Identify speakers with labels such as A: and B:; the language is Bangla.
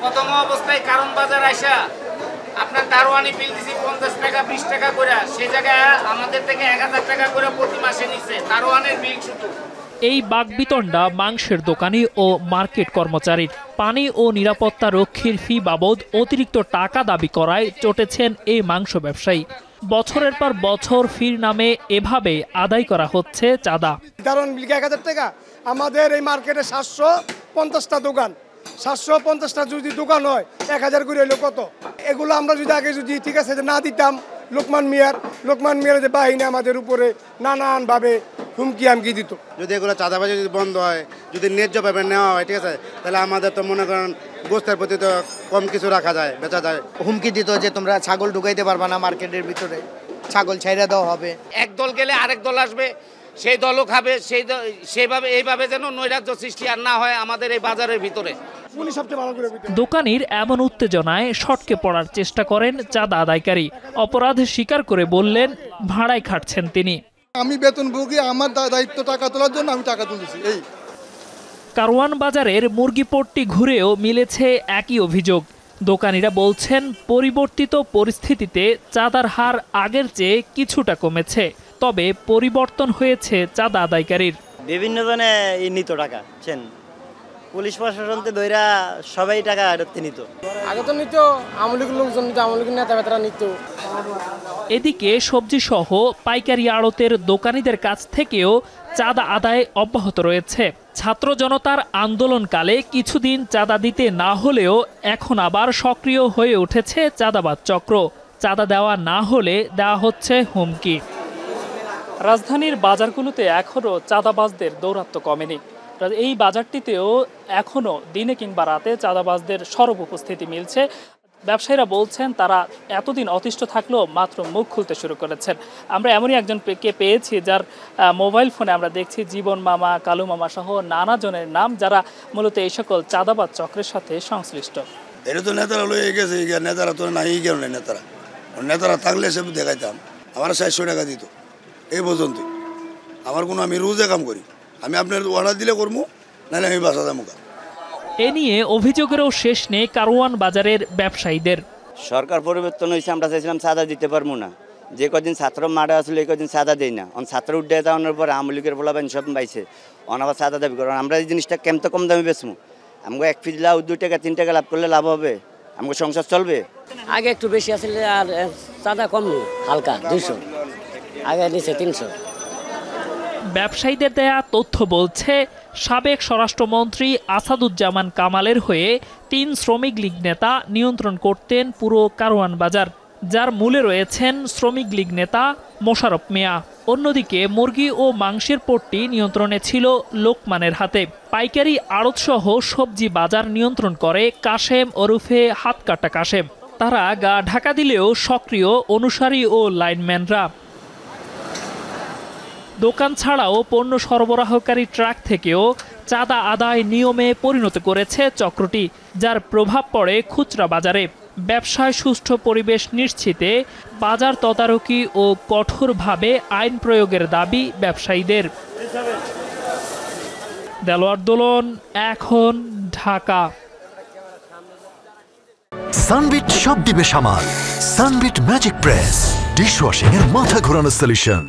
A: প্রথম অবস্থায় কারণ বাজার আইসা আপনার দারোয়ানি বিল দিছি 50 টাকা 20 টাকা করে, সেই জায়গায় আমাদের থেকে 1000 টাকা করে প্রতি মাসে নিচ্ছে দারোয়ানের বিল শুধু।
B: এই বাকবিতণ্ডা মাংসের দোকানি ও মার্কেট কর্মচারীর। পানি ও নিরাপত্তা রক্ষীর ফি বাবদ অতিরিক্ত টাকা দাবি করায় চটেছেন এই মাংস ব্যবসায়ী। বছরের পর বছর ফির নামে এভাবে আদায় করা হচ্ছে চাঁদা।
C: দারোয়ান বিল 1000 টাকা, আমাদের এই মার্কেটে 750টা দোকান, 750টা যদি দোকান হয় 1000 করে হইলো কত? এগুলো আমরা যদি আগে যদি ঠিক আছে না দিতাম, লোকমান মিয়ার যে বাহিনী আমাদের উপরে নানানভাবে হুমকি আমকি দিত।
D: যদি এগুলো চাঁদাবাজি যদি বন্ধ হয়, যদি ন্যায্যভাবে নেওয়া হয়, ঠিক আছে, তাহলে আমাদের তো মনে করেন গোস্তের প্রতি তো কম কিছু রাখা যায়, বেচা যায়।
E: হুমকি দিত যে তোমরা ছাগল ঢুকাইতে পারবা না মার্কেটের ভিতরে, ছাগল ছাইড়া দেওয়া হবে।
A: এক দল গেলে আরেক দল আসবে, সেই দলও খাবে, সেইভাবে এইভাবে যেন নৈরাজ্য সৃষ্টি আর না হয় আমাদের এই বাজারের ভিতরে।
B: দোকানির এমন উত্তেজনায় সটকে পড়ার চেষ্টা করেন চাঁদা আদায়কারী। অপরাধ স্বীকার করে বললেন ভাড়ায় খাটছেন তিনি।
F: আমি বেতনভোগী, আমার দায়িত্ব টাকা তোলার জন্য আমি টাকা তুলেছি। এই
B: কারওয়ান বাজারের মুরগিপট্টি ঘুরেও মিলেছে একই অভিযোগ। দোকানিরা বলছেন পরিবর্তিত পরিস্থিতিতে চাঁদার হার আগের চেয়ে কিছুটা কমেছে, তবে পরিবর্তন হয়েছে চাঁদা আদায়কারীর।
G: বিভিন্ন জনে নিত টাকা, পুলিশ প্রশাসনতে ধইরা সবাই টাকা নিত।
C: আগে তো নিত আমলিগের লোকজন, নিত আমলিগের নেতা নিত।
B: এদিকে সবজি সহ পাইকারি আড়তের দোকানীদের কাছ থেকেও চাঁদা আদায় অব্যাহত রয়েছে। ছাত্র জনতার আন্দোলনকালে কিছুদিন চাঁদা দিতে না হলেও এখন আবার সক্রিয় হয়ে উঠেছে চাঁদাবাজ চক্র। চাঁদা দেওয়া না হলে দেওয়া হচ্ছে হুমকি। রাজধানীর বাজারগুলোতে এখনও চাঁদাবাজদের দৌরাত্ম্য কমেনি। এই বাজারটিতেও এখনও দিনে কিংবা রাতে চাঁদাবাজদের সরব উপস্থিতি মিলছে। ব্যবসায়ীরা বলছেন তারা এতদিন অতিষ্ঠ থাকলেও মাত্র মুখ খুলতে শুরু করেছেন। আমরা এমনই একজনকে পেয়েছি যার মোবাইল ফোনে আমরা দেখছি জীবন মামা, কালু মামা সহ নানা জনের নাম, যারা মূলত এই সকল চাঁদাবাজ চক্রের সাথে সংশ্লিষ্ট।
H: এটা তো নেতারা লয়ে গেছে, নেতারা তো নাই কেন নেতারা থাকলে সে দেখাইতাম। আমার 700 টাকা দিত এই পর্যন্ত। আমার কোনো, আমি রোজে কাম করি, আমি আপনার অর্ডার দিলে করবো, নাহলে আমি বাসা যাবো।
B: এ নিয়ে অভিযোগেরও শেষ নেই কারওয়ান বাজারের ব্যবসায়ীদের।
G: সরকার পরিবর্তন হয়েছে, আমরা চাইছিলাম চাঁদা দিতে পারবো না। যে কদিন ছাত্র মাঠে আসলে এই কদিন চাঁদা দেয় না। ছাত্র উঠে যাওয়ার পরে আমলিকের বলাবেন সব পাইছে, অনাবার চাঁদা দাবি করেন। আমরা এই জিনিসটা কেমতে কম দামে বেচবো? আমাকে 1 পিস লাউ 2 টাকা 3 টাকা লাভ করলে লাভ হবে, আমাকে সংসার চলবে।
I: আগে একটু বেশি আসলে আর চাঁদা কম নেই, হালকা 200, আগে নিচে 300।
B: ব্যবসায়ীদের দেয়া তথ্য বলছে সাবেক স্বরাষ্ট্রমন্ত্রী আসাদুজ্জামান কামালের হয়ে 3 শ্রমিক লীগ নেতা নিয়ন্ত্রণ করতেন পুরো কারওয়ান বাজার, যার মূলে রয়েছেন শ্রমিক লীগ নেতা মোশাররফ মিয়া। অন্যদিকে মুরগি ও মাংসের পট্টি নিয়ন্ত্রণে ছিল লোকমানের হাতে। পাইকারি আড়তসহ সবজি বাজার নিয়ন্ত্রণ করে কাশেম ওরফে হাতকাটা কাশেম। তারা গা ঢাকা দিলেও সক্রিয় অনুসারী ও লাইনম্যানরা। দোকান ছাড়াও পণ্য সরবরাহকারী ট্রাক থেকেও চাঁদা আদায় নিয়মে পরিণত করেছে চক্রটি, যার প্রভাব পড়ে খুচরা বাজারে। ব্যবসায় সুষ্ঠু পরিবেশ নিশ্চিতে বাজার তদারকি ও কঠোরভাবে আইন প্রয়োগের দাবি ব্যবসায়ীদের। দেলোয়ার দোলন, এখন, ঢাকা।
J: সানবিট সব দিবে সামাল। সানবিট ম্যাজিক প্রেস ডিশওয়াশিং এর মাথা ঘোরানো সলিউশন।